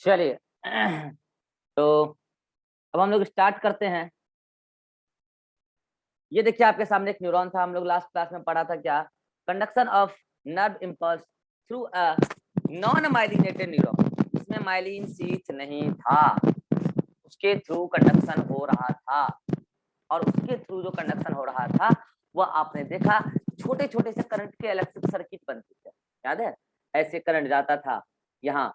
चलिए तो अब हम लोग स्टार्ट करते हैं। ये देखिए आपके सामने एक न्यूरॉन था, हम लोग लास्ट क्लास में पढ़ा था क्या, conduction of nerve impulse through a non myelinated neuron. इसमें माइलिन शीथ नहीं था, उसके थ्रू कंडक्शन हो रहा था, और उसके थ्रू जो कंडक्शन हो रहा था वह आपने देखा छोटे छोटे से करंट के इलेक्ट्रिक सर्किट बनते थे, याद है? ऐसे करंट जाता था यहाँ,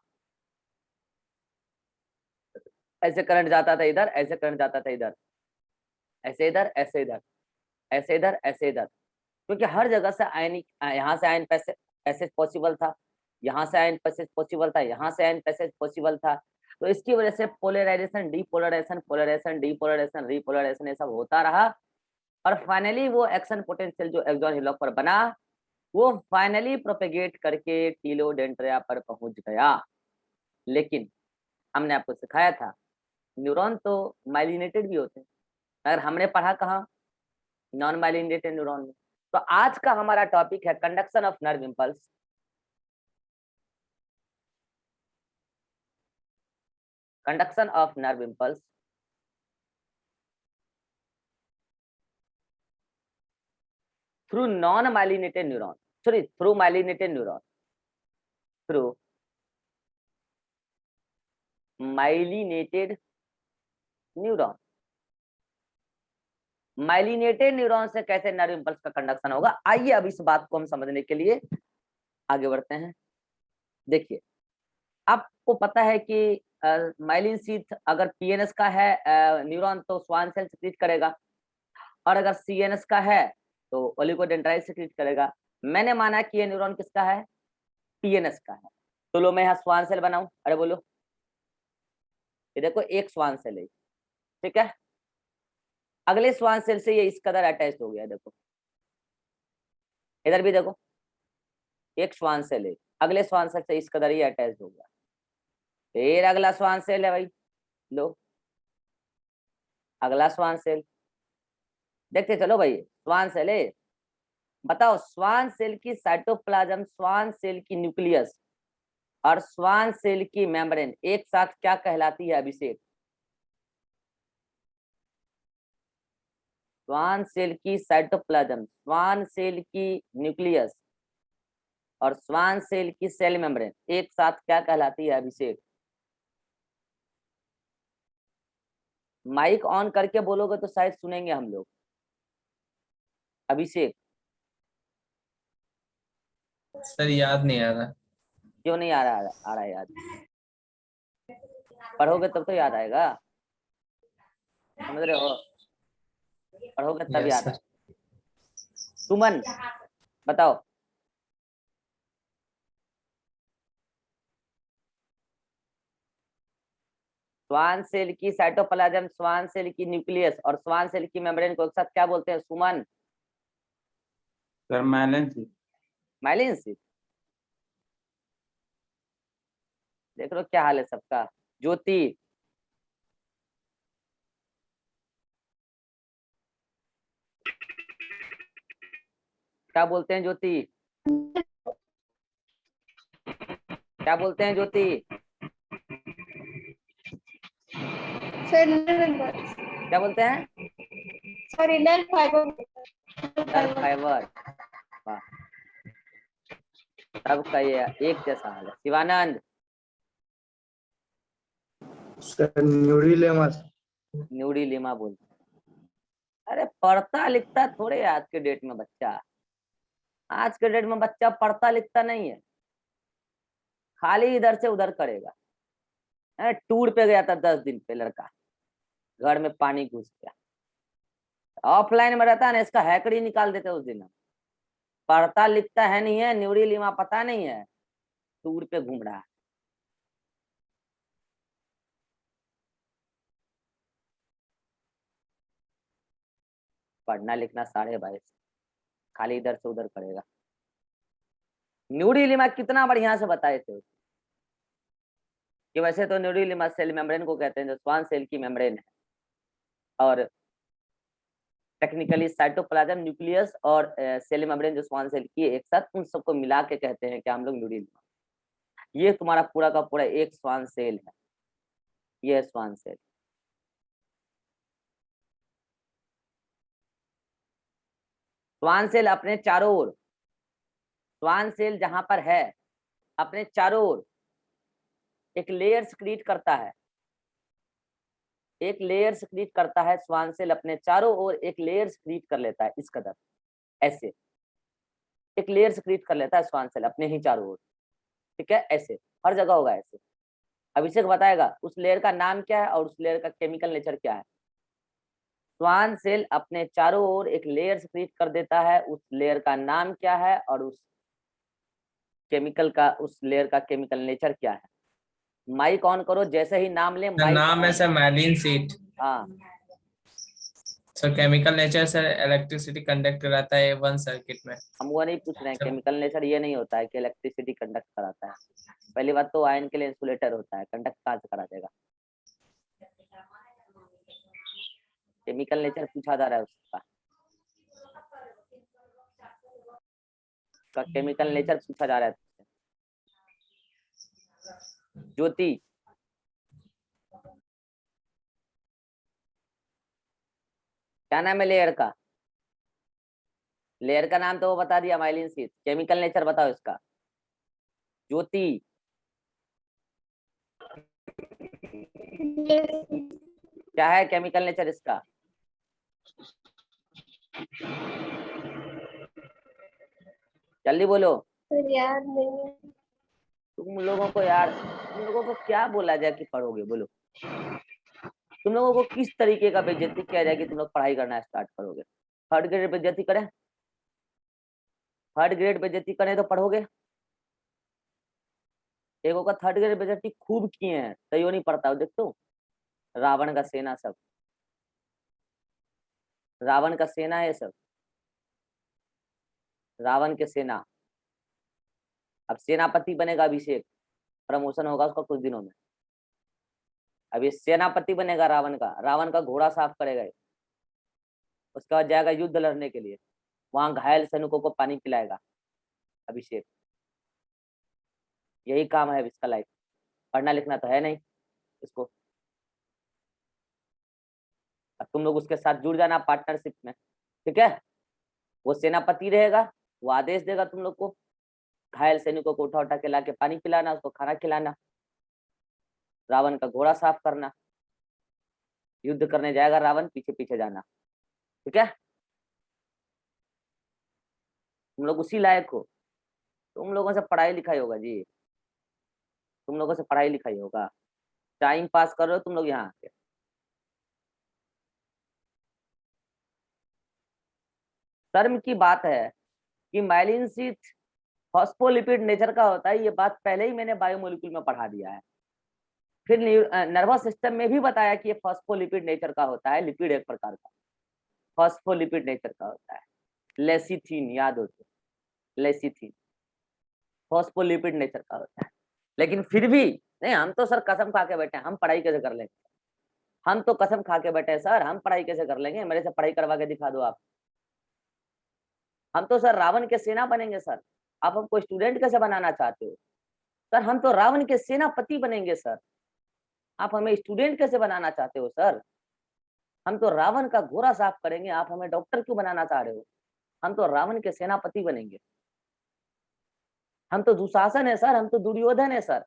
ऐसे करंट जाता था इधर, ऐसे करंट जाता था इधर, ऐसे इधर, ऐसे इधर, ऐसे इधर, ऐसे इधर, क्योंकि हर जगह से आयनिक, यहाँ से आयन पैसेज पॉसिबल था, यहाँ से आयन पैसेज पॉसिबल था, यहाँ से आयन पैसेज पॉसिबल था। तो इसकी वजह से polarization, depolarization, polarization, depolarization, repolarization, ये सब होता रहा, और फाइनली वो एक्शन पोटेंशियल जो एक्सॉन हिलॉक पर बना वो फाइनली प्रोपेगेट करके टीलोडेंड्रिया पर पहुंच गया। लेकिन हमने आपको सिखाया था न्यूरॉन तो माइलिनेटेड भी होते हैं, अगर हमने पढ़ा कहाँ, नॉन माइलिनेटेड न्यूरॉन में। तो आज का हमारा टॉपिक है conduction of nerve impulse. Conduction of nerve impulse through non myelinated neuron, sorry through myelinated neuron, through myelinated neuron. Myelinated neuron से कैसे नर्व इम्पल्स का कंडक्शन होगा, आइए अब इस बात को हम समझने के लिए आगे बढ़ते हैं। देखिए आपको पता है कि माइलिन शीथ अगर पीएनएस का है न्यूरॉन तो स्वान सेल सिक्रीट करेगा, और अगर सीएनएस का है तो ओलिगोडेंड्राइट सिक्रीट करेगा। मैंने माना कि ये न्यूरॉन किसका है, पीएनएस का है, तो लो मैं यहाँ स्वान सेल बनाऊं, अरे बोलो, ये देखो एक स्वान सेल है, ठीक है, अगले स्वान सेल से ये इस कदर अटैच हो गया, देखो इधर भी देखो एक स्वान सेल है, अगले स्वान सेल से इस कदर ही अटैच हो गया, फिर अगला स्वान सेल है भाई, लो अगला स्वान सेल, देखते चलो भाई स्वान सेल है। बताओ स्वान सेल की साइटोप्लाज्म, स्वान सेल की न्यूक्लियस और स्वान सेल की मेम्ब्रेन एक साथ क्या कहलाती है अभिषेक? स्वान सेल की साइटोप्लाज्म, स्वान सेल की न्यूक्लियस और स्वान सेल की सेल मेम्ब्रेन एक साथ क्या कहलाती है अभिषेक? माइक ऑन करके बोलोगे तो शायद सुनेंगे हम लोग। अभिषेक सर याद नहीं आ रहा। क्यों नहीं आ रहा याद? पढ़ोगे तब तो याद आएगा, समझ रहे हो? पढ़ोगे तब यस याद सर। आएगा। सुमन बताओ। स्वान सेल की साइटोप्लाज्म, स्वान सेल की न्यूक्लियस और स्वान सेल की मेम्ब्रेन को एक साथ क्या बोलते हैं Suman? Sir myelin sheath. Myelin sheath. देख लो क्या हाल है सबका। ज्योति क्या बोलते हैं ज्योति? क्या बोलते हैं ज्योति? सर इनर क्या बोलते हैं? Sir inner fibre. Nerve fibre. वाह, सबका ये एक जैसा हाल है। Shivanand sir neurilemma. न्यूरीलिमा बोलते हैं। अरे पढ़ता लिखता थोड़े आज के डेट में बच्चा, आज के डेट में बच्चा पढ़ता लिखता नहीं है, खाली इधर से उधर करेगा। टूर पे गया था 10 दिन पे लड़का, घर में पानी घुस गया, ऑफलाइन में रहता है ना, इसका हैकड़ी निकाल देते उस दिन। पढ़ता लिखता है नहीं है, न्यूरीलिमा पता नहीं है, टूर पे घूम रहा है। पढ़ना लिखना 22.5, खाली इधर से उधर करेगा। न्यूरीलिमा कितना बढ़िया से बताए थे कि वैसे तो न्यूरीलिमा सेल मेम्ब्रेन को कहते हैं जो स्वान सेल की मेम्ब्रेन है, और टेक्निकली साइटोप्लाज्म, न्यूक्लियस और सेल मेम्ब्रेन जो स्वान सेल की एक साथ, उन सबको मिला के कहते हैं कि हम लोग न्यूरीलिमा। ये तुम्हारा पूरा का पूरा एक स्वान सेल है, ये है स्वान सेल। स्वान सेल अपने चारों ओर, स्वान सेल जहां पर है अपने चारों ओर एक लेयर क्रिएट करता है, एक लेयर क्रिएट करता है। स्वान सेल अपने चारों ओर एक लेयर क्रिएट कर लेता है, इस कदर ऐसे एक लेयर क्रिएट कर लेता है स्वान सेल अपने ही चारों ओर, ठीक है। ऐसे हर जगह होगा ऐसे। अभिषेक बताएगा उस लेयर का नाम क्या है और उस लेयर का केमिकल नेचर क्या है। स्वान सेल अपने चारों ओर एक लेयर क्रिएट कर देता है, उस लेयर का नाम क्या है और उस केमिकल का, उस लेयर का केमिकल नेचर क्या है। माइक ऑन करो, जैसे ही नाम ले सर माइक नाम है ऑन। Sir myelin sheath. हाँ sir chemical nature sir electricity conduct कराता है वन सर्किट में। हम वो नहीं पूछ रहे हैं, केमिकल नेचर ये नहीं होता है कि इलेक्ट्रिसिटी कंडक्ट कराता है। पहली बात तो आयन के लिए इंसुलेटर होता है, कंडक्ट कहाँ से करा देगा। केमिकल नेचर पूछा जा रहा है उसका, केमिकल नेचर पूछा जा रहा है। ज्योति क्या नाम है लेयर का, लेयर का नाम तो वो बता दिया माइलिन शीट, केमिकल नेचर बताओ इसका। ज्योति क्या है केमिकल नेचर इसका। जल्दी बोलो। सर याद नहीं है। तुम लोगों को यार, तुम लोगों को क्या बोला जाए कि पढ़ोगे, बोलो। तुम लोगों को किस तरीके का बेइज्जती किया जाए कि तुम लोग पढ़ाई करना स्टार्ट करोगे। थर्ड ग्रेड बेइज्जती करें, थर्ड ग्रेड बेइज्जती करें तो पढ़ोगे। एक का थर्ड ग्रेड बेइज्जती खूब किए हैं, तैयो नहीं पढ़ता हो। देखते हो रावण का सेना, सब रावण का सेना है सब, रावण के सेना। अब सेनापति बनेगा अभिषेक, प्रमोशन होगा उसका कुछ दिनों में। अब ये सेनापति बनेगा रावण का, रावण का घोड़ा साफ करेगा, उसके बाद जाएगा युद्ध लड़ने के लिए, वहां घायल सैनिकों को पानी पिलाएगा अभिषेक। यही काम है इसका लाइफ, पढ़ना लिखना तो है नहीं इसको। अब तुम लोग उसके साथ जुड़ जाना पार्टनरशिप में, ठीक है। वो सेनापति रहेगा, वो आदेश देगा तुम लोग को, घायल सैनिकों को उठा उठा के ला के पानी पिलाना, उसको खाना खिलाना, रावण का घोड़ा साफ करना, युद्ध करने जाएगा रावण, पीछे पीछे जाना, ठीक है। तुम लोग उसी लायक हो। तुम लोगों से पढ़ाई लिखाई होगा जी, तुम लोगों से पढ़ाई लिखाई होगा। टाइम पास कर रहे हो तुम लोग यहाँ आके। शर्म की बात है कि माइलिन शीट फॉस्फोलिपिड नेचर का होता है, ये बात पहले ही मैंने बायोमोलिक्यूल में पढ़ा दिया है। फिर नर्वस सिस्टम में भी बताया कि ये फॉस्फोलिपिड नेचर का होता है, लिपिड एक प्रकार का फॉस्फोलिपिड नेचर का होता है। लेसिथिन याद हो तो, लेसिथिन फॉस्फोलिपिड नेचर का होता है। लेकिन फिर भी नहीं, हम तो सर कसम खा के बैठे हैं, हम पढ़ाई कैसे कर लेंगे। हम तो कसम खा के बैठे हैं सर, हम पढ़ाई कैसे कर लेंगे, मेरे से पढ़ाई करवा के दिखा दो आप। हम तो सर रावण के सेना बनेंगे सर, आप हमको स्टूडेंट कैसे बनाना चाहते हो सर। हम तो रावण के सेनापति बनेंगे सर, आप हमें स्टूडेंट कैसे बनाना चाहते हो सर। हम तो रावण का घोड़ा साफ करेंगे, आप हमें डॉक्टर क्यों बनाना चाह रहे हो। हम तो रावण के सेनापति बनेंगे। हम तो दुशासन है सर, हम तो दुर्योधन है सर,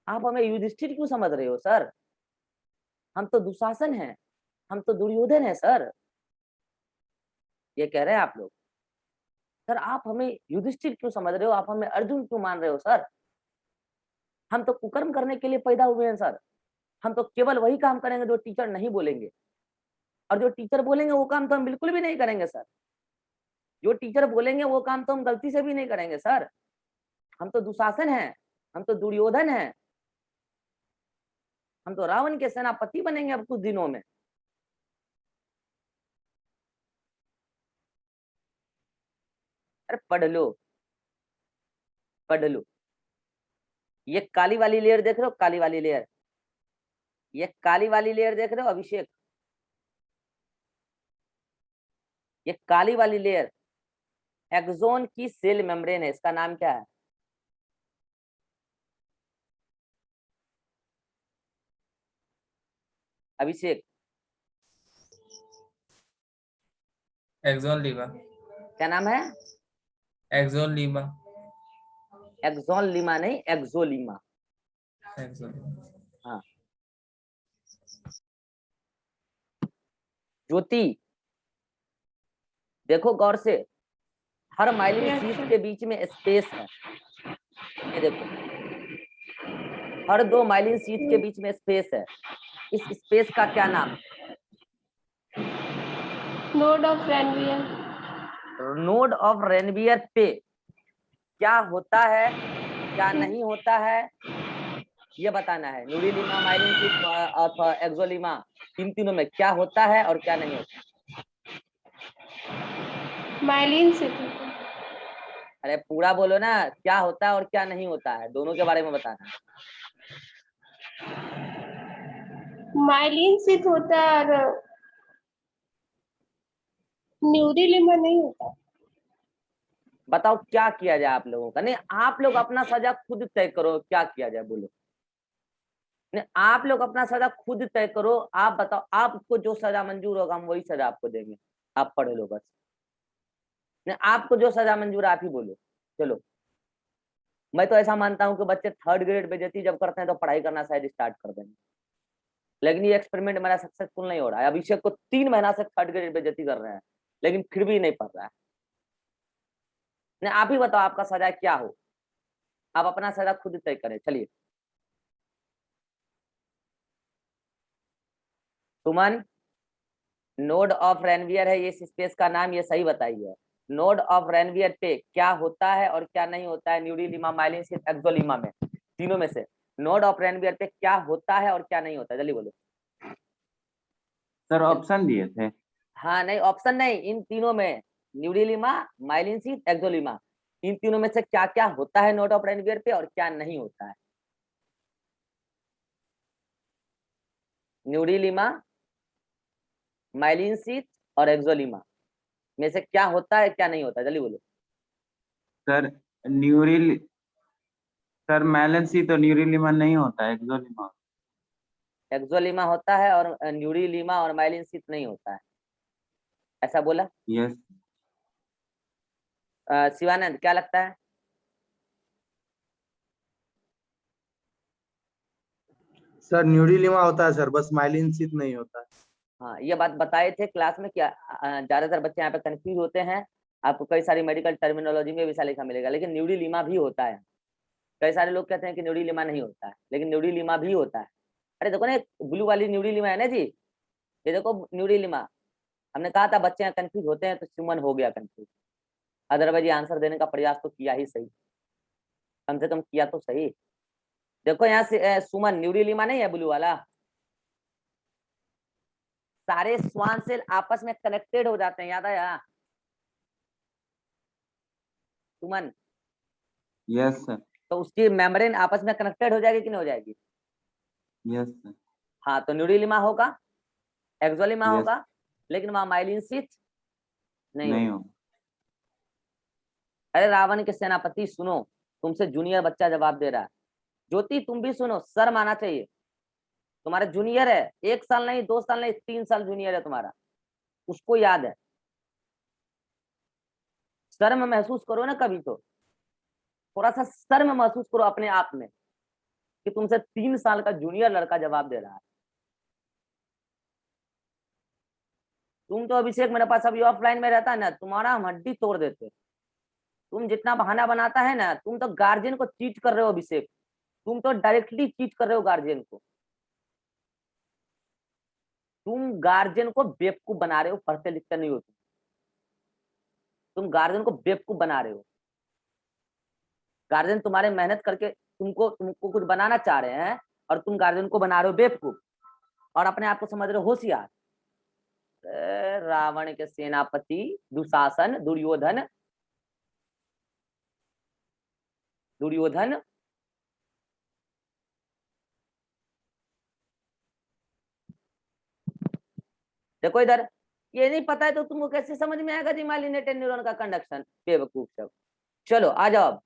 आप हमें युधिष्ठिर क्यों समझ रहे हो सर। हम तो दुशासन है, हम तो दुर्योधन है सर, ये कह रहे हैं आप लोग। सर आप हमें युधिष्ठिर क्यों समझ रहे हो, आप हमें अर्जुन क्यों मान रहे हो सर। हम तो कुकर्म करने के लिए पैदा हुए हैं सर, हम तो केवल वही काम करेंगे जो टीचर नहीं बोलेंगे, और जो टीचर बोलेंगे वो काम तो हम बिल्कुल भी नहीं करेंगे सर। जो टीचर बोलेंगे वो काम तो हम गलती से भी नहीं करेंगे सर। हम तो दुशासन है, हम तो दुर्योधन है, हम तो रावण के सेनापति बनेंगे अब कुछ दिनों में। अरे पढ़ लो, पढ़ लो। ये काली वाली लेयर देख रहे हो, काली वाली लेयर, ये काली वाली लेयर देख रहे हो अभिषेक, ये काली वाली लेयर एक्सोन की सेल मेम्ब्रेन है, इसका नाम क्या है। अभिषेक, एक्सोन लीमा, क्या नाम है? एक्सोन लीमा, एक्सोन लीमा नहीं, एक्सोलीमा। Axon Lima. हाँ। ज्योति, देखो गौर से, हर माइलिन Yes, शीट sir. के बीच में स्पेस है। ये देखो, हर 2 माइलिन शीट के बीच में स्पेस है। इस स्पेस का क्या नाम है? Node of Ranvier. Node of Ranvier पे क्या होता है, क्या नहीं होता है, ये बताना है। न्यूरीलीमा, माइलिन शीट और एक्सोलीमा, इन तीनों में क्या होता है और क्या नहीं होता? Myelin sheath. अरे पूरा बोलो ना, क्या होता है और क्या नहीं होता है, दोनों के बारे में बताना है। Myelin sheath होता है और न्यूरीलिमा नहीं होता। बताओ क्या किया जाए आप लोगों का? नहीं, आप लोग अपना सजा खुद तय करो, क्या किया जाए बोलो। नहीं, आप लोग अपना सजा खुद तय करो। आप बताओ, आपको जो सजा मंजूर होगा हम वही सजा आपको देंगे। आप पढ़ लो बस। नहीं, आपको जो सजा मंजूर है आप ही बोलो। चलो, मैं तो ऐसा मानता हूँ कि बच्चे 3rd ग्रेड बेइज्जती जब करते हैं तो पढ़ाई करना शायद स्टार्ट कर देंगे, लेकिन ये एक्सपेरिमेंट मेरा सक्सेसफुल नहीं हो रहा है। अभिषेक को 3 महीना से 3rd ग्रेड बेइज्जती कर रहे हैं, लेकिन फिर भी नहीं पढ़ रहा है। नहीं, आप ही बताओ आपका सजा क्या हो, आप अपना सजा खुद तय करें। चलिए, सुमन, नोड ऑफ रेनवियर है ये स्पेस का नाम, ये सही बताइए। नोड ऑफ रेनवियर पे क्या होता है और क्या नहीं होता है? न्यूरीलीमा, माइलिन शीथ, एक्सोलीमा में, तीनों में से नोड ऑफ रेनवियर पे क्या होता है और क्या नहीं होता है? जल्दी बोलो। सर ऑप्शन दिए थे। हाँ, नहीं ऑप्शन नहीं, इन तीनों में, न्यूरीलीमा, माइलिन शीथ, एक्सोलीमा, इन तीनों में से क्या क्या होता है नोड ऑफ रेनवियर पे और क्या नहीं होता है? न्यूरीलीमा, माइलिन शीथ और एक्सोलीमा में से क्या होता है क्या नहीं होता है? जल्दी बोलो। सर न्यूरिल सर मैलेंसी तो न्यूरिलिमा नहीं होता है, एक्सोलिमा। एक्सोलीमा होता है और न्यूरीलीमा और माइलिन शीथ नहीं होता है, ऐसा बोला। यस। शिवानंद, क्या लगता है? सर न्यूरीलिमा होता है सर, बस माइलिन शीथ नहीं होता है। हाँ, ये बात बताए थे क्लास में क्या, ज्यादातर बच्चे यहाँ पे कंफ्यूज होते हैं। आपको कई सारी मेडिकल टर्मिनोलॉजी में भी लिखा मिलेगा, लेकिन न्यूरीलीमा भी होता है। कई सारे लोग कहते हैं कि न्यूरीलीमा नहीं होता है, लेकिन न्यूरीलीमा भी होता है। अरे देखो ना, ब्लू वाली न्यूरीलीमा है ना जी, ये देखो न्यूरीलीमा। हमने कहा था बच्चे कंफ्यूज होते हैं, तो सुमन हो गया कंफ्यूज। अदरवाइज ये आंसर देने का प्रयास तो किया ही सही, कम से कम किया तो सही। देखो यहाँ से सुमन, न्यूरीलीमा नहीं है ब्लू वाला, सारे स्वान सेल आपस में कनेक्टेड हो जाते हैं, याद आया सुमन? Yes sir. तो उसकी मेम्ब्रेन आपस में कनेक्टेड हो जाएगी कि नहीं हो जाएगी? Yes sir. हाँ, तो न्यूरीलिमा होगा, एक्सोलिमा यस। होगा, लेकिन वहां माइलिन शीथ नहीं नहीं होगा। हो। अरे रावण के सेनापति सुनो, तुमसे जूनियर बच्चा जवाब दे रहा है। ज्योति तुम भी सुनो, शर्म आना चाहिए। तुम्हारा जूनियर है, 1 साल नहीं, 2 साल नहीं, 3 साल जूनियर है तुम्हारा, उसको याद है। शर्म महसूस करो ना कभी तो, थोड़ा सा शर्म महसूस करो अपने आप में कि तुमसे 3 साल का जूनियर लड़का जवाब दे रहा है। तुम तो अभिषेक मेरे पास अभी ऑफलाइन में रहता है ना, तुम्हारा हम हड्डी तोड़ देते। तुम जितना बहाना बनाता है ना, तुम तो गार्जियन को चीट कर रहे हो अभिषेक, तुम तो डायरेक्टली चीट कर रहे हो गार्जियन को। तुम गार्जियन को बेवकूफ बना रहे हो, पढ़ते लिखते नहीं हो तुम गार्जियन को बेवकूफ बना रहे हो। गार्जियन तुम्हारे मेहनत करके तुमको तुमको कुछ बनाना चाह रहे हैं, और तुम गार्जियन को बना रहे हो बेवकूफ, और अपने आप को समझ रहे हो होशियार। रावण के सेनापति दुशासन, दुर्योधन, दुर्योधन, देखो इधर, ये नहीं पता है तो तुमको कैसे समझ में आएगा जी माइलिनेटेड न्यूरॉन का कंडक्शन? बेवकूफ सब। चलो आ जाओ,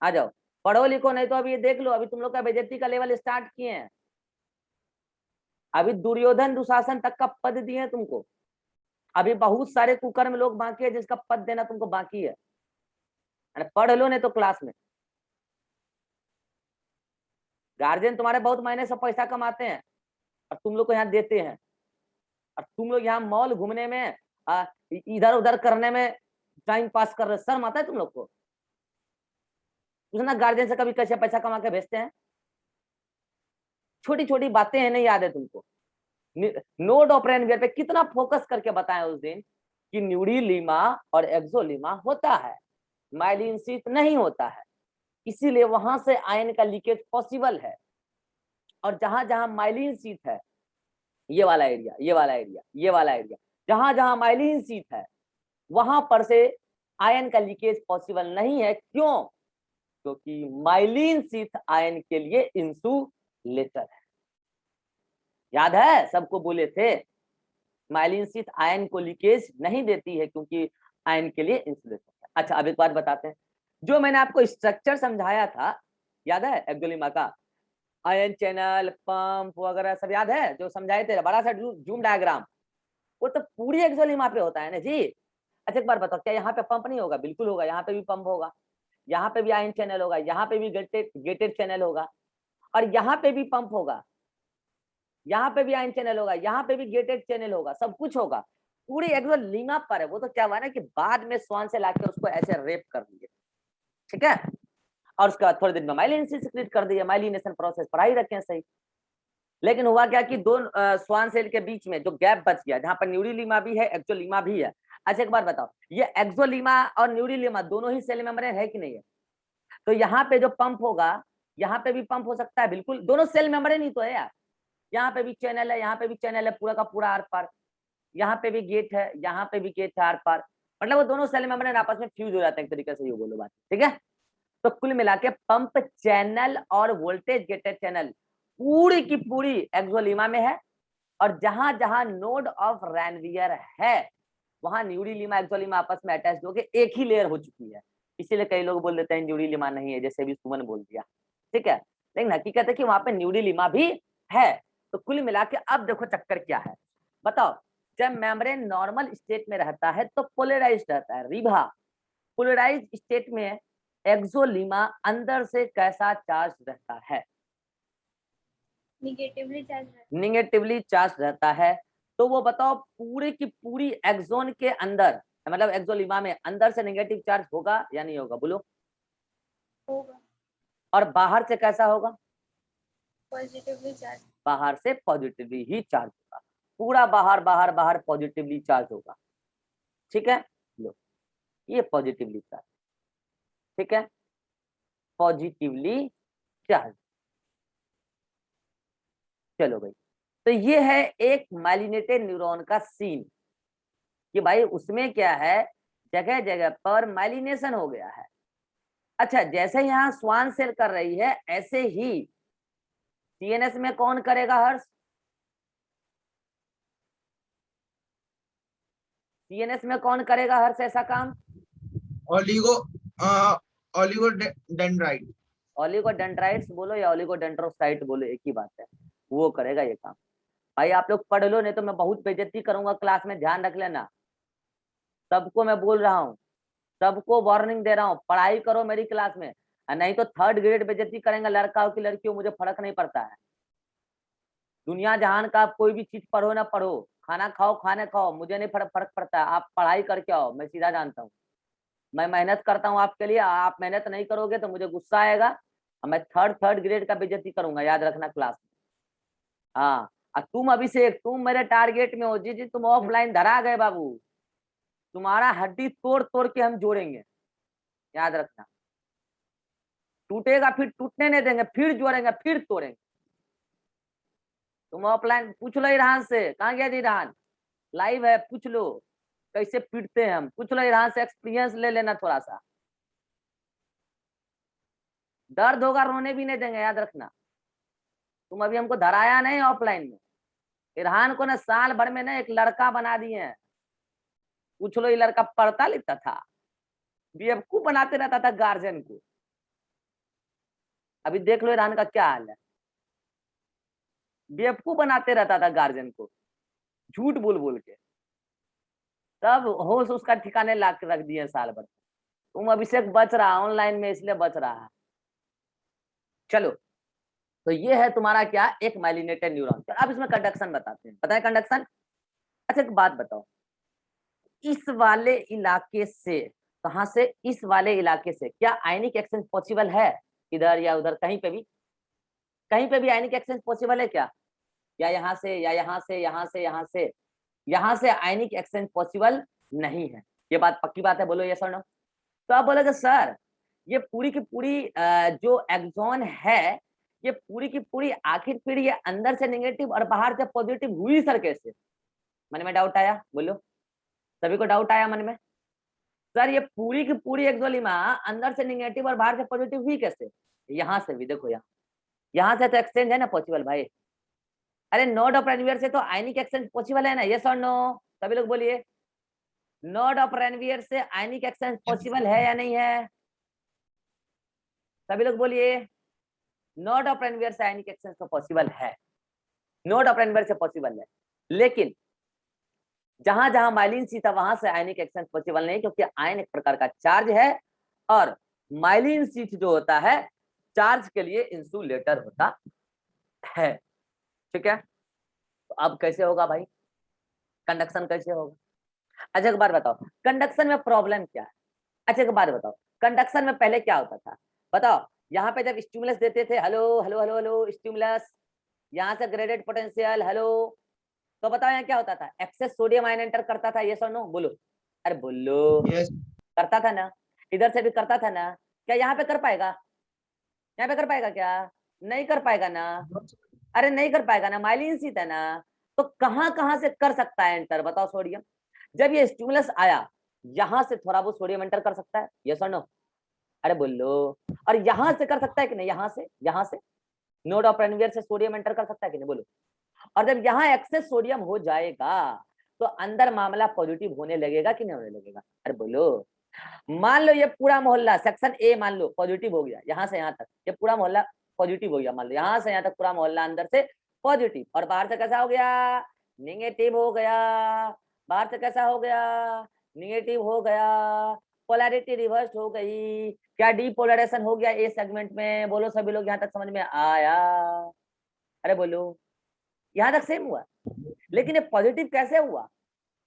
आ जाओ, पढ़ो लिखो, नहीं तो अभी ये देख लो, अभी तुम लोग का बेइज्जती का लेवल स्टार्ट किए हैं। अभी दुर्योधन दुशासन तक का पद दिए हैं तुमको, अभी बहुत सारे कुकर्म लोग बाकी है जिसका पद देना तुमको बाकी है। पढ़ लो नहीं तो क्लास में। गार्जियन तुम्हारे बहुत महीने से पैसा कमाते हैं और तुम लोग को यहाँ देते हैं, और तुम लोग यहाँ मॉल घूमने में इधर उधर करने में टाइम पास कर रहे। शर्म आता है तुम लोग को? पूछना गार्जियन से कभी कैसे पैसा कमा के भेजते हैं? छोटी छोटी बातें हैं, नहीं याद है तुमको? नोड ऑफ रेनवियर पे कितना फोकस करके बताएं उस दिन कि न्यूरीलीमा और एक्सोलीमा होता है, माइलिन शीथ नहीं होता है, इसीलिए वहां से आयन का लीकेज पॉसिबल है। और जहां जहां माइलिन शीथ है, ये वाला एरिया, ये वाला एरिया, ये वाला एरिया, जहां जहां माइलिन शीथ है वहां पर से आयन का लीकेज पॉसिबल नहीं है। क्यों? क्योंकि माइलिन शीथ आयन के लिए इंसुलेटर है। याद है, सबको बोले थे माइलिन शीथ आयन को लीकेज नहीं देती है क्योंकि आयन के लिए इंसुलेटर है। अच्छा, अब एक बात बताते हैं, जो मैंने आपको स्ट्रक्चर समझाया था, याद है एक्सोलीमा का? आयन चैनल, पंप वगैरह सब याद है जो समझाए थे, बड़ा सा जूम डायग्राम, वो तो पूरी एक्सोलीमा पे होता है ना जी। अच्छा एक बार बताओ, क्या यहाँ पे पंप नहीं होगा? बिल्कुल होगा, यहाँ पे भी पंप होगा, यहाँ पे भी आयन चैनल होगा, यहाँ पे भी गेटेड चैनल होगा, और यहाँ पे भी पंप होगा, यहाँ पे भी आयन चैनल होगा, यहाँ पे भी गेटेड चैनल होगा, सब कुछ होगा। पूरी एक्सोलीमा पर है। वो तो क्या हुआ ना कि बाद में स्वान से लाके उसको ऐसे रेप कर दिए, ठीक है, और उसके बाद थोड़ी देर में माइलिन से सिक्रेट कर दिया। माइलिनेशन प्रोसेस पढ़ाई रखें सही। लेकिन हुआ क्या कि दो स्वान सेल के बीच में जो गैप बच गया, जहां पर न्यूरीलीमा भी है, एक्सोलीमा भी है। अच्छा एक बार बताओ, ये एक्सोलीमा और न्यूरीलीमा दोनों ही सेल मेम्ब्रेन है कि नहीं है? तो यहाँ पे जो पंप होगा, यहाँ पे भी पंप हो सकता है, बिल्कुल, दोनों सेल मेम्ब्रेन ही तो है यार। यहाँ पे भी चैनल है, यहाँ पे भी चैनल है, पूरा का पूरा आर पार, यहाँ पे भी गेट है, यहाँ पे भी गेट है आर पार, मतलब वो दोनों सेल मेम्ब्रेन आपस में फ्यूज हो जाते हैं एक तरीके से, ये बोलो बात, ठीक है। तो कुल मिला के पंप चैनल और वोल्टेज गेटेड चैनल पूरी की पूरी एक्सोलीमा में है, और जहां जहां नोड ऑफ रैनवियर है वहां न्यूरीलीमा एक्सोलीमा आपस में अटैच होकर एक ही लेयर हो चुकी है। इसीलिए कई लोग बोल देते हैं न्यूरीलीमा नहीं है, जैसे भी सुमन बोल दिया, ठीक है, लेकिन हकीकत है कि वहां पे न्यूरीलीमा भी है। तो कुल मिला के अब देखो चक्कर क्या है, बताओ। जब मेम्ब्रेन नॉर्मल स्टेट में रहता है तो पोलराइज्ड रहता है, रिभा। पोलराइज्ड स्टेट में एक्सोलीमा अंदर से कैसा चार्ज रहता है? निगेटिवली चार्ज रहता है। तो वो बताओ पूरी की पूरी एक्सोन के अंदर, मतलब एक्सोलीमा में अंदर से नेगेटिव चार्ज होगा या नहीं होगा? बोलो। होगा। और बाहर से कैसा होगा? Positively charge. बाहर से पॉजिटिवली ही चार्ज होगा, पूरा बाहर बाहर बाहर पॉजिटिवली चार्ज होगा, ठीक है। लो, ये पॉजिटिवली चार्ज, ठीक है, पॉजिटिवली चार्ज। चलो भाई, तो ये है एक माइलिनेटेड न्यूरॉन का सीन कि भाई उसमें क्या है, जगह जगह पर माइलिनेशन हो गया है। अच्छा, जैसे यहाँ स्वान सेल कर रही है, ऐसे ही सीएनएस में कौन करेगा हर्ष? सीएनएस में कौन करेगा हर्ष ऐसा काम? ओलिगोडेंड्राइट। ओलिगोडेंड्राइट्स बोलो या ओलिगोडेंड्रोसाइट बोलो, एक ही बात है, वो करेगा ये काम। भाई आप लोग पढ़ लो, नहीं तो मैं बहुत बेइज्जती करूंगा क्लास में, ध्यान रख लेना। सबको मैं बोल रहा हूँ, सबको वार्निंग दे रहा हूँ, पढ़ाई करो मेरी क्लास में, नहीं तो थर्ड ग्रेड बेइज्जती करेंगे, लड़का हो कि लड़की हो मुझे फर्क नहीं पड़ता है। दुनिया जहान का आप कोई भी चीज पढ़ो ना पढ़ो, खाना खाओ खाने खाओ, मुझे नहीं फर्क पड़ता है, आप पढ़ाई करके आओ, मैं सीधा जानता हूँ। मैं मेहनत करता हूँ आपके लिए, आप मेहनत नहीं करोगे तो मुझे गुस्सा आएगा, और मैं थर्ड ग्रेड का बेइज्जती करूंगा, याद रखना क्लास में। हाँ, तुम अभिषेक, तुम मेरे टारगेट में हो जी जी, तुम ऑफलाइन धरा गए बाबू, तुम्हारा हड्डी तोड़ तोड़ के हम जोड़ेंगे, याद रखना। टूटेगा फिर टूटने नहीं देंगे, फिर जोड़ेंगे फिर तोड़ेंगे। तुम ऑफलाइन पूछ लो ईरान से, कहाँ गया जी ईरान? लाइव है, पूछ लो कैसे पीटते हैं हम, पूछ लो ईरान से, एक्सपीरियंस ले लेना थोड़ा सा। दर्द होगा, रोने भी नहीं देंगे, याद रखना। तुम अभी हमको धराया नहीं ऑफलाइन में, इरहान को ना साल भर में ना एक लड़का बना दिए हैं। पूछ लो, ये लड़का पढ़ता लिखता था, बेवकूफ बनाते रहता था गार्जियन को। अभी देख लो ईरान का क्या हाल है। बेवकूफ बनाते रहता था गार्जियन को, झूठ बोल बोल के, तब होश उसका ठिकाने ला के रख दिए साल भर। तुम अभिषेक बच रहा ऑनलाइन में, इसलिए बच रहा है। चलो, तो ये है तुम्हारा क्या, एक माइलिनेटेड न्यूरॉन। अब इसमें कंडक्शन बताते हैं, पता है कंडक्शन? अच्छा एक बात बताओ, इस वाले इलाके से, कहां से, इस वाले इलाके से क्या आयनिक एक्सचेंज पॉसिबल है? इधर या उधर, कहीं पे भी, कहीं पे भी आयनिक एक्सचेंज पॉसिबल है क्या? या यहाँ से, या यहाँ से, यहाँ से, यहाँ से, यहाँ से आयनिक एक्सचेंज पॉसिबल नहीं है। ये बात पक्की बात है, बोलो यस और नो। तो आप बोलोगे सर ये पूरी की पूरी जो एक्सॉन है, ये पूरी की पूरी आखिर फिर ये अंदर से नेगेटिव और बाहर से पॉजिटिव हुई सर कैसे? मन में डाउट आया? बोलो, सभी को डाउट आया मन में? सर ये पूरी की पूरी एक्सोलिमा अंदर से नेगेटिव और बाहर से पॉजिटिव हुई कैसे? यहाँ से भी देखो, यहाँ से तो एक्सचेंज है ना पॉसिबल भाई। अरे नोड ऑफ रेनवियर से तो आयनिक एक्सचेंज पॉसिबल है ना, यस और नो? सभी लोग बोलिए, नोड ऑफ रेनवियर से आयनिक एक्सचेंज पॉसिबल है या नहीं है? सभी लोग बोलिए, नोड ऑफ रेनवियर से आयनिक एक्सचेंज तो पॉसिबल है, नोड ऑफ रेनवियर से पॉसिबल है। लेकिन जहां जहां माइलिन सी था वहां से आयनिक एक्सचेंज पॉसिबल नहीं, क्योंकि आयन एक प्रकार का चार्ज है और माइलिन शीथ जो होता है चार्ज के लिए इंसुलेटर होता है। ठीक है, तो अब कैसे होगा भाई, कंडक्शन कैसे होगा? अच्छा एक बार बताओ, कंडक्शन में प्रॉब्लम क्या है? अच्छा एक बात बताओ, कंडक्शन में पहले क्या होता था बताओ? यहाँ पे जब स्टिमुलस देते थे, hello hello hello hello stimulus, यहाँ से ग्रेडेड पोटेंशियल, हेलो, तो बताओ यहाँ क्या होता था? एक्सेस सोडियम आयन एंटर करता था, यस और नो? बोलो, अरे बोलो, करता था ना? इधर से भी करता था ना? क्या यहाँ पे कर पाएगा? यहाँ पे कर पाएगा क्या? नहीं कर पाएगा ना? अरे नहीं कर पाएगा ना, माइलिन शीथ है ना। तो कहां कहां से कर सकता है एंटर बताओ सोडियम? जब ये स्टिमुलस आया, यहां से थोड़ा बहुत सोडियम एंटर कर सकता है, यस और नो? अरे बोलो, और यहां से कर सकता है कि नहीं? यहाँ से नोड ऑफ रेनवियर से सोडियम एंटर कर सकता है कि नहीं? बोलो। और जब यहाँ एक्सेस सोडियम हो जाएगा तो अंदर मामला पॉजिटिव होने लगेगा कि नहीं होने लगेगा? अरे बोलो, मान लो ये पूरा मोहल्ला सेक्शन ए मान लो पॉजिटिव हो गया, यहाँ से यहाँ तक ये पूरा मोहल्ला पॉजिटिव हो गया, मान लो यहाँ से यहाँ तक पूरा मोहल्ला अंदर से पॉजिटिव, और बाहर से कैसा हो गया? निगेटिव हो गया। बाहर से कैसा हो गया? निगेटिव हो गया। पोलैरिटी रिवर्स हो गई। क्या डीपोलराइजेशन हो गया ए सेगमेंट में? बोलो सभी लोग, यहाँ तक समझ में आया? अरे बोलो, यहाँ तक सेम हुआ। लेकिन ये पॉजिटिव कैसे हुआ?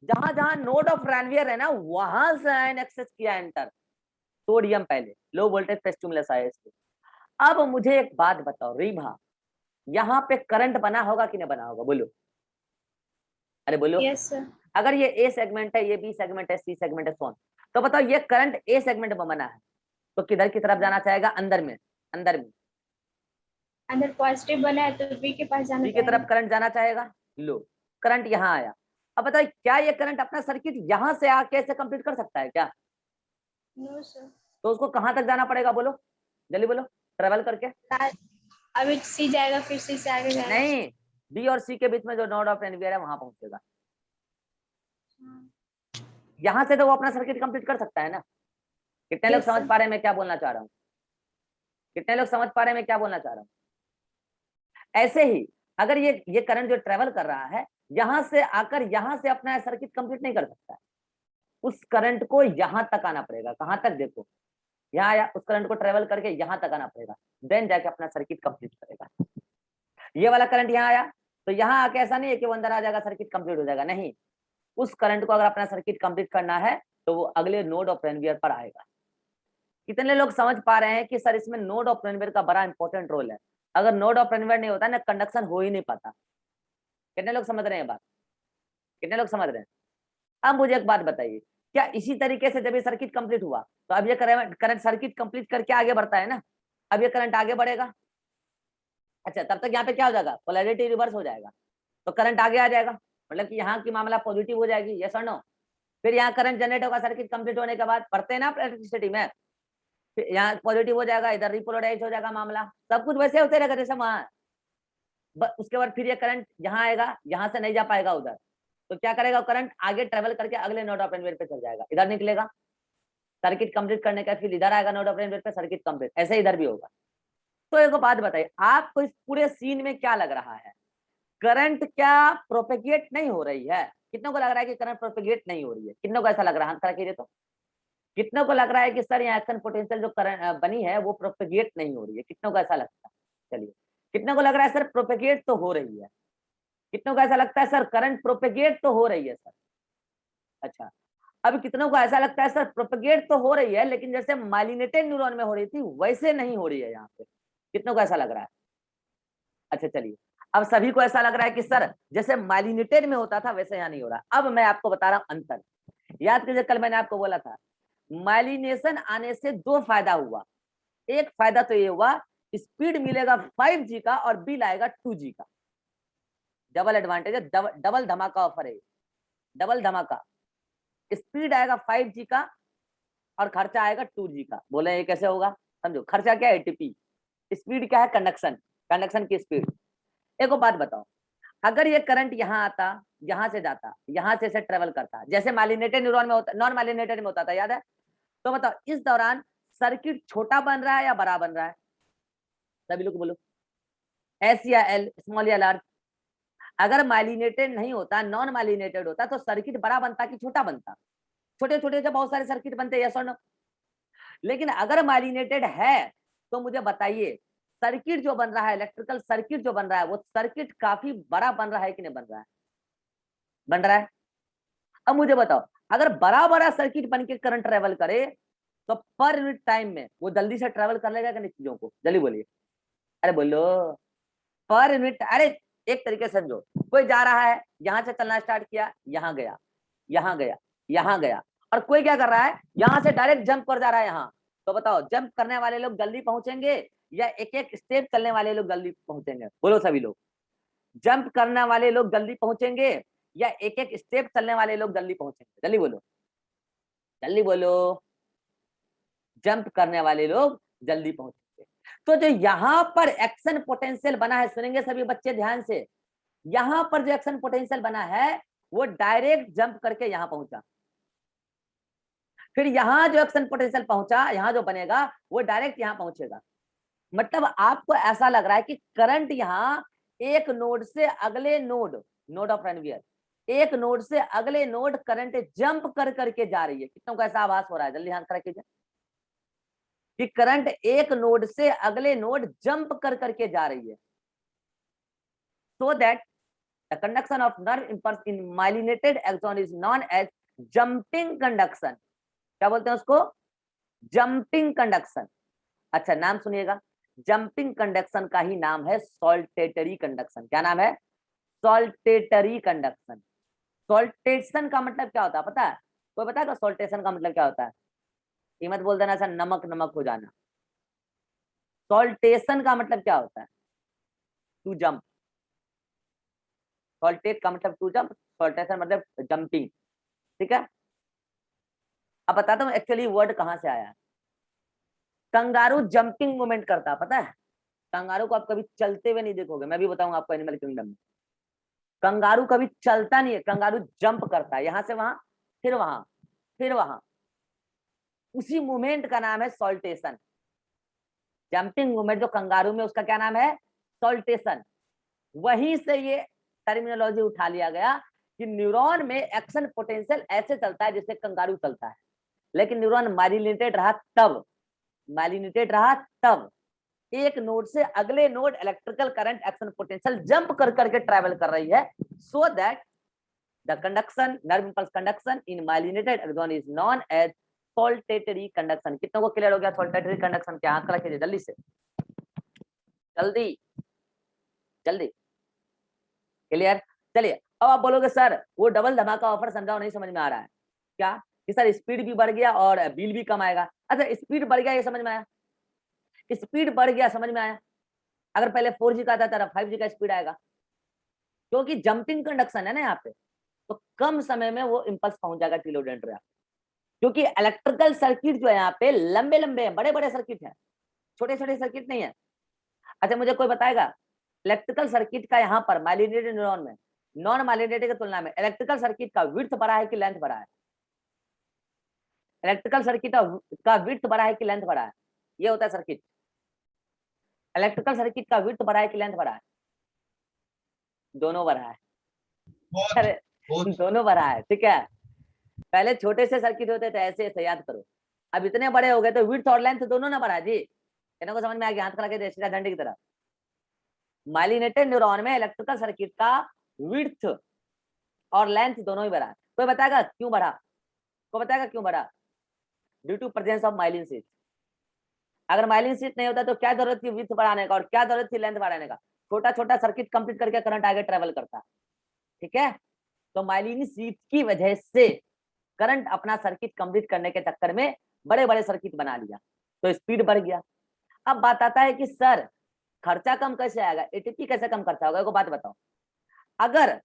जहां जहां नोड ऑफ रेनवियर है ना, वहां से आयन एक्सेस किया एंटर, सोडियम पहले लो वोल्टेज पे स्टिमुलस आया इसको। अब मुझे एक बात बताओ रीभा, यहाँ पे करंट बना होगा कि नहीं बना होगा? बोलो, अरे बोलो। Yes sir. अगर ये ए सेगमेंट है, ये बी सेगमेंट है, सी सेगमेंट है, सोन, तो बताओ ये करंट ए सेगमेंट में बना है तो किधर की तरफ जाना चाहेगा? अंदर में, अंदर में अंदर पॉजिटिव बना है तो बी के पास जाना बी की तरफ करंट जाना चाहेगा। लो, करंट यहाँ आया। अब बताइए क्या ये करंट अपना सर्किट यहाँ से आके ऐसे कंप्लीट कर सकता है क्या? No sir. तो उसको कहाँ तक जाना पड़ेगा? बोलो जल्दी बोलो, ट्रेवल करके। अभी सी जाएगा, फिर सी से आगे जाएगा। नहीं, बी और सी के बीच में जो नोड ऑफ रेनवियर है वहां पहुंचेगा। यहाँ से तो वो अपना सर्किट कंप्लीट कर सकता है ना। कितने लोग Yes, समझ sir. पा रहे हैं मैं क्या बोलना चाह रहा हूँ? कितने लोग समझ पा रहे हैं मैं क्या बोलना चाह रहा हूँ? ऐसे ही अगर ये करंट जो ट्रेवल कर रहा है, यहाँ से आकर यहाँ से अपना सर्किट कंप्लीट नहीं कर सकता है, उस करंट को यहाँ तक आना पड़ेगा। कहाँ तक? देखो यहाँ आया, उस करंट को ट्रेवल करके यहाँ तक आना पड़ेगा, देन जाके अपना सर्किट कंप्लीट करेगा। ये वाला करंट यहाँ आया तो यहाँ आके ऐसा नहीं है कि वो अंदर आ जाएगा सर्किट कंप्लीट हो जाएगा, नहीं। उस करंट को अगर अपना सर्किट कंप्लीट करना है तो वो अगले नोड ऑफ रेनवियर पर आएगा। कितने लोग समझ पा रहे हैं कि सर इसमें नोड ऑफ रेनवियर का बड़ा इंपॉर्टेंट रोल है? अगर नोड ऑफ रेनवियर नहीं होता ना, कंडक्शन हो ही नहीं पाता। कितने लोग समझ रहे हैं बात? कितने लोग समझ रहे हैं? अब मुझे एक बात बताइए, क्या इसी तरीके से जब ये सर्किट कंप्लीट हुआ तो अब ये करंट सर्किट कंप्लीट करके आगे बढ़ता है ना, अब ये करंट आगे बढ़ेगा। अच्छा, तब तक यहाँ पे क्या हो जाएगा? पोलैरिटी रिवर्स हो जाएगा, तो करंट आगे आ जाएगा, मतलब कि यहाँ की मामला पॉजिटिव हो जाएगी, यस और नो? फिर यहाँ करंट जनरेट होगा सर्किट कंप्लीट होने के बाद, पढ़ते हैं ना इलेक्ट्रिसिटी में, फिर यहाँ पॉजिटिव हो जाएगा, इधर रिपोलराइज हो जाएगा मामला, सब कुछ वैसे होते रहेगा जैसे वहां। उसके बाद फिर ये करंट यहाँ आएगा, यहाँ से नहीं जा पाएगा उधर, तो क्या करेगा? करंट आगे ट्रेवल करके अगले नोड ऑफ रेनवियर पे चल जाएगा, इधर निकलेगा सर्किट कंप्लीट करने का, फिर इधर आएगा नोड ऑफ रेनवियर पे सर्किट कंप्लीट, ऐसे इधर भी होगा। तो एक बात बताइए, आपको इस पूरे सीन में क्या लग रहा है? करंट क्या प्रोपेगेट नहीं हो रही है? कितनों को लग रहा है कि करंट प्रोपेगेट नहीं हो रही है? कितनों को ऐसा लग रहा है? आंसर कीजिए तो। कितनों को लग रहा है कि सर यहाँ एक्शन पोटेंशियल जो करंट बनी है वो प्रोपेगेट नहीं हो रही है? कितनों को ऐसा लगता है? चलिए, कितनों को लग रहा है सर प्रोपेगेट तो हो रही है? कितनों को ऐसा लगता है सर करंट प्रोपेगेट तो हो रही है सर? अच्छा, अब कितनों को ऐसा लगता है सर प्रोपेगेट तो हो रही है लेकिन जैसे माइलिनेटेड न्यूरॉन में हो रही थी वैसे नहीं हो रही है यहाँ पे? कितनों को ऐसा लग रहा है? अच्छा चलिए, अब सभी को ऐसा लग रहा है कि सर जैसे माइलिनेटेड में होता था वैसे यहाँ नहीं हो रहा। अब मैं आपको बता रहा हूँ अंतर। याद कीजिए, कल मैंने आपको बोला था माइलिनेशन आने से दो फायदा हुआ। एक फायदा तो ये हुआ, स्पीड मिलेगा 5G का और बिल आएगा 2G का। डबल एडवांटेज है, डबल धमाका ऑफर है, डबल धमाका। स्पीड आएगा 5G का और खर्चा आएगा 2G का। बोले ये कैसे होगा? समझो, खर्चा क्या है? ATP, स्पीड क्या है? कंडक्शन, कंडक्शन की स्पीड। एक बात बताओ, अगर ये करंट यहाँ आता, यहाँ से जाता, यहाँ से ऐसे ट्रेवल करता, जैसे माइलिनेटेड न्यूरॉन में होता, नॉन माइलिनेटेड में होता था, याद है? तो बताओ इस दौरान सर्किट छोटा बन रहा है या बड़ा बन रहा है? सभी लोग बोलो, एस या एल, स्मॉल या लार्ज? अगर माइलिनेटेड नहीं होता, नॉन माइलिनेटेड होता तो सर्किट बड़ा बनता कि छोटा बनता? छोटे छोटे जब बहुत सारे सर्किट बनते, यस और नो? लेकिन अगर माइलिनेटेड है तो मुझे बताइए सर्किट जो बन रहा है, इलेक्ट्रिकल सर्किट जो बन रहा है, वो सर्किट काफी बड़ा बन रहा है कि नहीं बन रहा है? बन रहा है। अब मुझे बताओ, अगर बड़ा बड़ा सर्किट बन के करंट ट्रेवल करे तो पर यूनिट टाइम में वो जल्दी से ट्रेवल कर लेगा कि नहीं चीजों को? जल्दी बोलिए, अरे बोलो। पर यूनिट, अरे एक तरीके से समझो, कोई जा रहा है, यहाँ से चलना स्टार्ट किया, यहाँ गया, यहाँ गया, यहाँ गया, और कोई क्या कर रहा है, यहाँ से डायरेक्ट जंप कर जा रहा है यहाँ। तो बताओ जंप करने वाले लोग जल्दी पहुंचेंगे या एक एक स्टेप चलने वाले लोग जल्दी पहुंचेंगे? बोलो सभी लोग, जंप करने वाले लोग जल्दी पहुंचेंगे या एक एक स्टेप चलने वाले लोग जल्दी पहुंचेंगे? जल्दी बोलो, जल्दी बोलो। जंप करने वाले लोग जल्दी पहुंचेंगे। तो जो यहाँ पर एक्शन पोटेंशियल बना है, सुनेंगे सभी बच्चे ध्यान से, यहाँ पर जो एक्शन पोटेंशियल बना है वो डायरेक्ट जंप करके यहाँ पहुंचा। फिर यहाँ जो एक्शन पोटेंशियल पहुंचा, यहाँ जो बनेगा वो डायरेक्ट यहाँ पहुंचेगा। मतलब आपको ऐसा लग रहा है कि करंट यहाँ एक नोड से अगले नोड, नोड ऑफ रेनवियर, एक नोड से अगले नोड करंट जंप कर करके जा रही है। कितनों को ऐसा आभास हो रहा है? जल्दी ध्यान कीजिए कि करंट एक नोड से अगले नोड जंप कर करके जा रही है। So that the conduction of nerve impulse in myelinated axon is known as jumping conduction. क्या बोलते हैं उसको? Jumping conduction. अच्छा नाम सुनिएगा, जंपिंग कंडक्शन का ही नाम है सॉल्टेटरी कंडक्शन। क्या नाम है? Saltatory conduction. सॉल्टेशन का मतलब क्या होता है पता है? कोई बताएगा सॉल्टेशन का मतलब क्या होता है? ये मत बोल देना ऐसा नमक नमक हो जाना। सॉल्टेशन का मतलब क्या होता है? To jump. सॉल्टेट का मतलब टू जंप, सॉल्टेशन मतलब जंपिंग। ठीक है, अब बताता हूँ एक्चुअली वर्ड कहां से आया है। कंगारू जंपिंग मूवमेंट करता, पता है? कंगारू को आप कभी चलते हुए नहीं देखोगे, मैं भी बताऊंगा आपको एनिमल किंगडम में। कंगारू कभी चलता नहीं है, कंगारू जंप करता है, यहां से वहां, फिर वहां, फिर वहां। उसी मूवमेंट का नाम है सॉल्टेशन। जंपिंग मूवमेंट जो कंगारू में, उसका क्या नाम है? सॉल्टेशन। वहीं से ये टर्मिनोलॉजी उठा लिया गया कि न्यूरॉन में एक्शन पोटेंशियल ऐसे चलता है जैसे कंगारू चलता है। लेकिन न्यूरॉन माइलिनेटेड रहा तब, माइलिनेटेड रहा तब एक नोड से अगले node electrical current action potential jump कर करके ट्रैवल कर रही है। So that the conduction, nerve impulse conduction in myelinated axon is known as saltatory conduction. कितनों को क्लियर हो गया सॉल्टेटरी कंडक्शन क्या? आंकड़ा कीजिए जल्दी से, जल्दी जल्दी। क्लियर? चलिए, अब आप बोलोगे सर वो डबल धमाका ऑफर समझाओ, नहीं समझ में आ रहा है क्या? कि सर स्पीड भी बढ़ गया और बिल भी कम आएगा। अच्छा स्पीड बढ़ गया ये समझ में आया, स्पीड बढ़ गया समझ में आया। अगर पहले 4G का आता था 5G का स्पीड आएगा, क्योंकि जंपिंग कंडक्शन है ना यहाँ पे, तो कम समय में वो इंपल्स पहुंच जाएगा टिलोडेंड्रा। क्योंकि इलेक्ट्रिकल सर्किट जो है यहाँ पे लंबे लंबे हैं, बड़े बड़े सर्किट है, छोटे छोटे सर्किट नहीं है। अच्छा मुझे कोई बताएगा इलेक्ट्रिकल सर्किट का यहाँ पर माइलिनेटेड न्यूरॉन में नॉन माइलिनेटेड की तुलना में इलेक्ट्रिकल सर्किट का विड्थ बड़ा है कि लेंथ बड़ा है? इलेक्ट्रिकल सर्किट का विड्थ बड़ा है कि लेंथ बड़ा है? ये होता है सर्किट। इलेक्ट्रिकल सर्किट का विड्थ बड़ा है कि लेंथ बड़ा है? दोनों बढ़ा है, अरे दोनों बढ़ा है, ठीक है। पहले छोटे से सर्किट होते थे, ऐसे ऐसे याद करो। अब इतने बड़े हो गए तो विड्थ और लेंथ दोनों ना बढ़ा जी। इनको समझ में आ गया? हाथ खड़ा के सीधा डंडे की तरह। माइलिनेटेड न्यूरॉन में इलेक्ट्रिकल सर्किट का विड्थ और लेंथ दोनों ही बढ़ा है। कोई बताएगा क्यों बढ़ा? कोई बताएगा क्यों बढ़ा? Due to presence of myelin sheath. अगर माइलिन शीथ नहीं होता तो क्या जरूरत थी विड्थ बढ़ाने का और क्या जरूरत थी लेंथ बढ़ाने का? छोटा छोटा सर्किट कंप्लीट करके करंट आगे ट्रेवल करता है, ठीक है। तो माइलिन शीथ की वजह से करंट अपना सर्किट कंप्लीट करने के चक्कर में बड़े बड़े सर्किट बना लिया, तो स्पीड बढ़ गया। अब बात आता है कि सर खर्चा कम कैसे आएगा, एटीपी कैसे कम खर्चा होगा? एक बात बताओ, अगर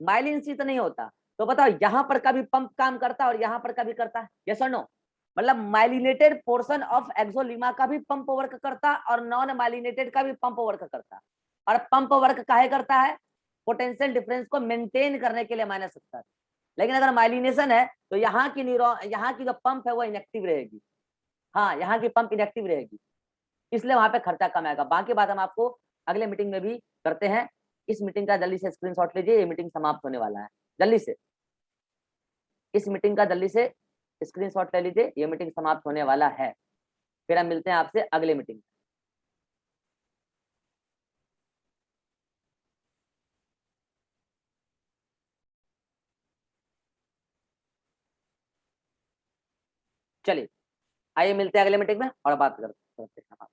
माइलिन शीथ नहीं होता तो बताओ यहाँ पर का भी पंप काम करता और यहाँ पर का भी करता, यस और नो? मतलब माइलिनेटेड पोर्शन ऑफ एक्सोलिमा का भी पंप वर्क करता और नॉन माइलिनेटेड का भी पंप वर्क करता। और पंप वर्क काहे करता है? पोटेंशियल डिफरेंस को मेंटेन करने के लिए -70। लेकिन अगर माइलिनेशन है तो यहाँ की न्यूरॉन, यहाँ की जो पंप है वो इनएक्टिव रहेगी। हाँ, यहाँ की पंप इनएक्टिव रहेगी, इसलिए वहां पे खर्चा कम आएगा। बाकी बात हम आपको अगले मीटिंग में भी करते हैं। इस मीटिंग का जल्दी से स्क्रीनशॉट लीजिए, ये मीटिंग समाप्त होने वाला है। जल्दी से इस मीटिंग का जल्दी से स्क्रीनशॉट ले लीजिए, ये मीटिंग समाप्त होने वाला है। फिर हम मिलते हैं आपसे अगले मीटिंग। चलिए आइए मिलते हैं अगले मीटिंग में और बात करते हैं।